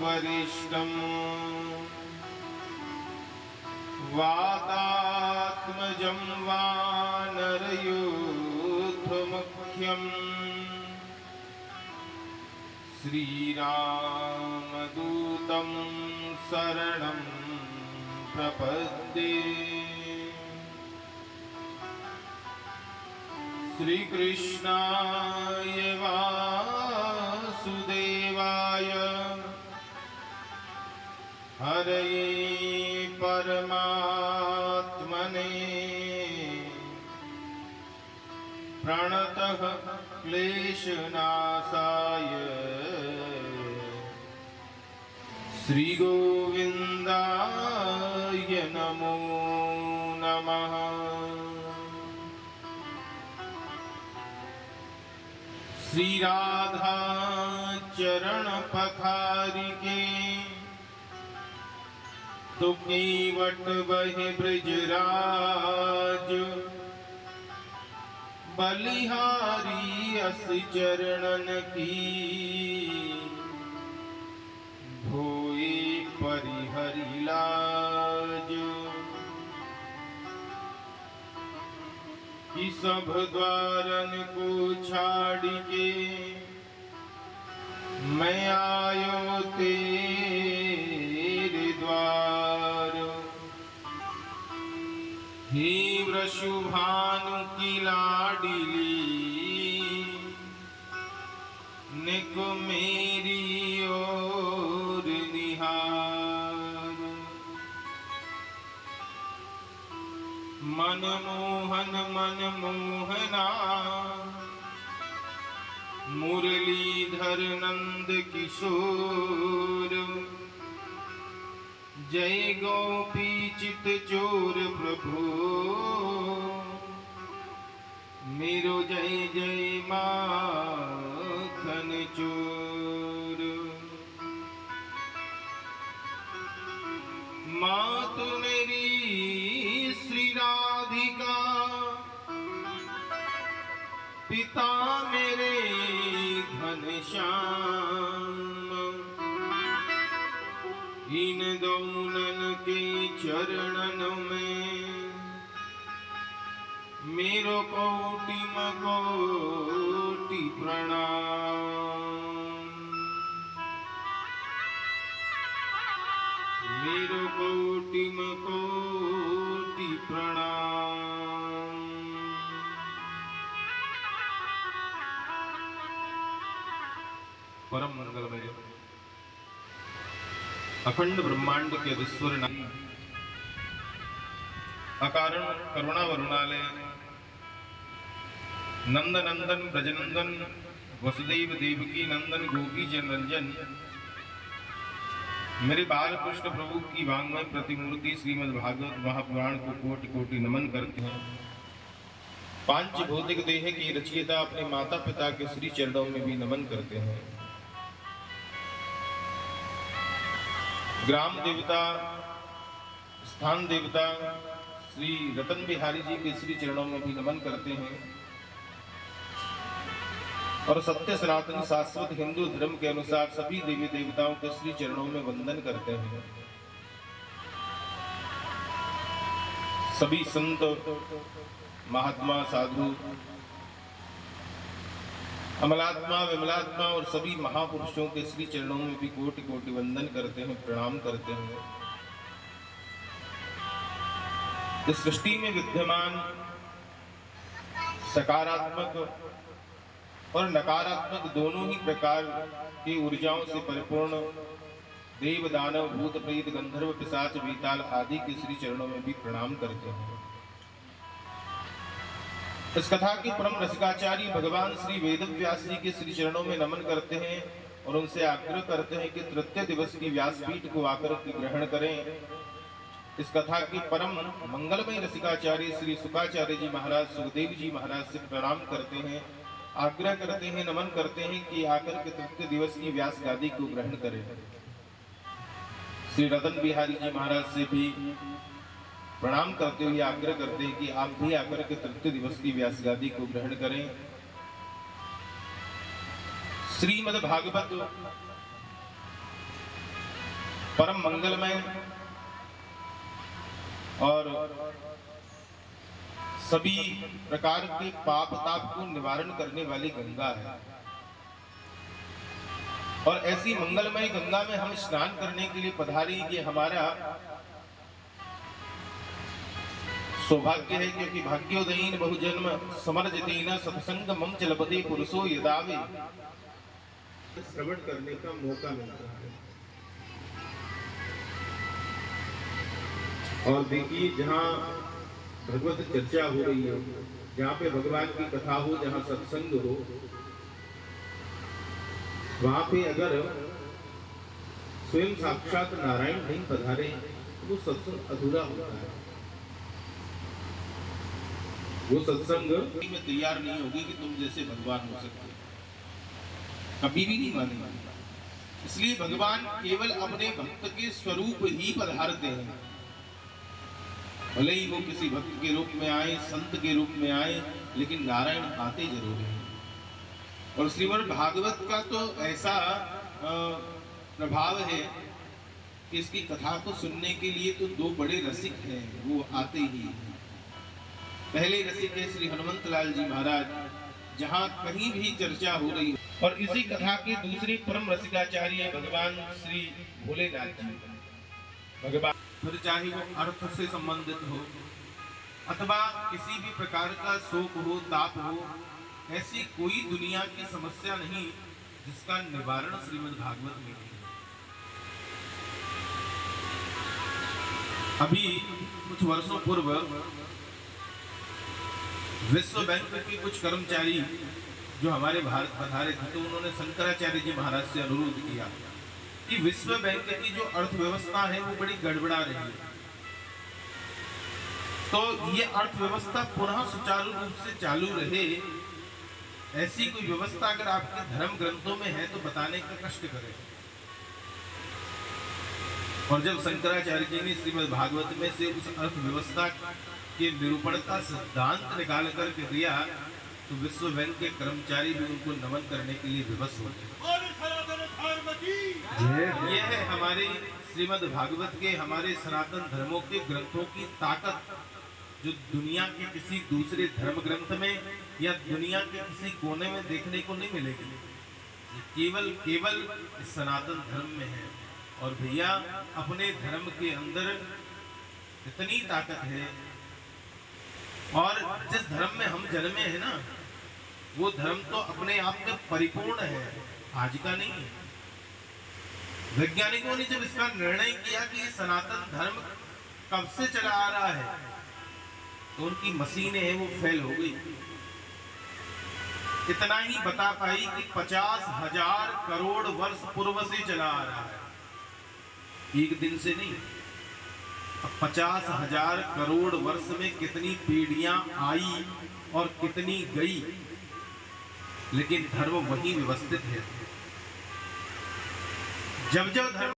वरिष्ठम् वातात्मजं वानरयूथमुख्यम् श्रीरामदूतं शरणं प्रपद्ये। श्रीकृष्णाय वासुदेवाय हरये परमात्मने प्रणतः क्लेशनाशाय श्रीगोविन्दाय नमो नमः। श्री राधा चरण पखारिके तो केवट वही ब्रजराज बलिहारी अस चरणन की भोए परिहरि लाज। कि सब द्वारन को छाड़ के मैं आयो तेरे द्वार। हे वृषभानु की लाडली निको मेरी ओर निहार। मनमोहन मनमोहना मुरलीधर नंद किशोर। जय गोपी चित चोर प्रभु मेरो जय जय माखन चोर। मात मेरी श्री राधिका पिता मेरे घनश्याम। इन दोनों के चरणन में मेरो कोटि प्रणाम। मेरो कोटि प्रणाम। परम मंगलमय अखंड ब्रह्मांड के ईश्वर अकारण करुणा वरुणालय नंद नंदन ब्रजनंदन वसुदेव देवकी नंदन गोपी जन रंजन मेरे बाल कृष्ण प्रभु की वांग्मय प्रतिमूर्ति श्रीमद् भागवत महापुराण को कोटि कोटि नमन करते हैं। पांच भौतिक देह की रचयिता अपने माता पिता के श्री चरणों में भी नमन करते हैं। ग्राम देवता स्थान देवता श्री रतन बिहारी जी के श्री चरणों में भी नमन करते हैं और सत्य सनातन शाश्वत हिंदू धर्म के अनुसार सभी देवी देवताओं के श्री चरणों में वंदन करते हैं। सभी संत महात्मा साधु अमलात्मा विमलात्मा और सभी महापुरुषों के श्री चरणों में भी कोटि कोटि वंदन करते हैं, प्रणाम करते हैं। इस सृष्टि में विद्यमान सकारात्मक और नकारात्मक दोनों ही प्रकार की ऊर्जाओं से परिपूर्ण देव दानव भूत प्रेत गंधर्व पिशाच वेताल आदि के श्री चरणों में भी प्रणाम करते हैं। इस कथा की परम रसिकाचार्य भगवान श्री वेदव्यास जी के श्री चरणों में नमन करते हैं और उनसे आग्रह करते हैं कि तृतीय दिवस की व्यासपीठ को आकर ग्रहण करें। इस कथा के परम मंगलमय रसिकाचार्य श्री सुखाचार्य जी महाराज सुखदेव जी महाराज से प्रणाम करते हैं, आग्रह करते हैं, नमन करते हैं कि आकर के तृतीय दिवस की व्यास गादी को ग्रहण करें। श्री रतन बिहारी जी महाराज से भी प्रणाम करते हुए आग्रह करते हैं कि आप भी आकर के तृतीय दिवस की व्यास गादी को ग्रहण करें। श्रीमद् भागवत परम मंगलमय और सभी प्रकार के पाप ताप को निवारण करने वाली गंगा है। और ऐसी मंगलमय गंगा में हम स्नान करने के लिए पधारी, ये हमारा सौभाग्य है, क्योंकि भाग्योदयीन बहुजन्म समर्जितेन सत्संग मम चलपति पुरुषो यदावे श्रवण करने का मौका मिलता है। और देखिए, जहाँ भगवत चर्चा हो रही है, जहाँ पे भगवान की कथा हो, जहाँ सत्संग हो, वहां पे अगर स्वयं साक्षात नारायण नहीं पधारे तो वो सत्संग अधूरा होता है। वो सत्संग में तैयार नहीं होगी कि तुम जैसे भगवान हो सकते, कभी भी नहीं मानेंगे। इसलिए भगवान केवल अपने भक्त के स्वरूप ही पधारते हैं। भले ही वो किसी भक्त के रूप में आए, संत के रूप में आए, लेकिन नारायण आते जरूर हैं। और श्रीमद् भागवत का तो ऐसा प्रभाव है कि इसकी कथा को सुनने के लिए तो दो बड़े रसिक हैं, वो आते ही हैं। पहले रसिक है श्री हनुमंत लाल जी महाराज, जहाँ कहीं भी चर्चा हो रही है। और इसी कथा के दूसरे परम रसिकाचार्य भगवान श्री भोलेनाथ जी। भगवान फिर चाहे वो अर्थ से संबंधित हो अथवा किसी भी प्रकार का शोक हो, ताप हो, ऐसी कोई दुनिया की समस्या नहीं जिसका निवारण श्रीमद् भागवत में नहीं। अभी कुछ वर्षों पूर्व विश्व बैंक के कुछ कर्मचारी जो हमारे भारत पधारे थे, तो उन्होंने शंकराचार्य जी महाराज से अनुरोध किया कि विश्व बैंक की जो अर्थव्यवस्था है वो बड़ी गड़बड़ा रही है, तो ये अर्थव्यवस्था पुनः सुचारू रूप से चालू रहे, ऐसी कोई व्यवस्था अगर आपके धर्म ग्रंथों में है तो बताने का कष्ट करें। और जब शंकराचार्य जी ने श्रीमद् भागवत में से उस अर्थव्यवस्था के निरूपण का सिद्धांत निकाल करके दिया, तो विश्व बैंक के कर्मचारी भी उनको नमन करने के लिए विवश हो गए। ये है हमारे श्रीमद् भागवत के, हमारे सनातन धर्मों के ग्रंथों की ताकत, जो दुनिया के किसी दूसरे धर्म ग्रंथ में या दुनिया के किसी कोने में देखने को नहीं मिलेगी। केवल केवल इस सनातन धर्म में है। और भैया, अपने धर्म के अंदर इतनी ताकत है, और जिस धर्म में हम जन्मे हैं ना, वो धर्म तो अपने आप में परिपूर्ण है, आज का नहीं है। वैज्ञानिकों ने जब इसका निर्णय किया कि सनातन धर्म कब से चला आ रहा है, तो उनकी मशीनें हैं वो फेल हो गई। इतना ही बता पाई कि 50,000 करोड़ वर्ष पूर्व से चला आ रहा है, एक दिन से नहीं। अब 50,000 करोड़ वर्ष में कितनी पीढ़ियां आई और कितनी गई, लेकिन धर्म वही व्यवस्थित है। जब जब धर्म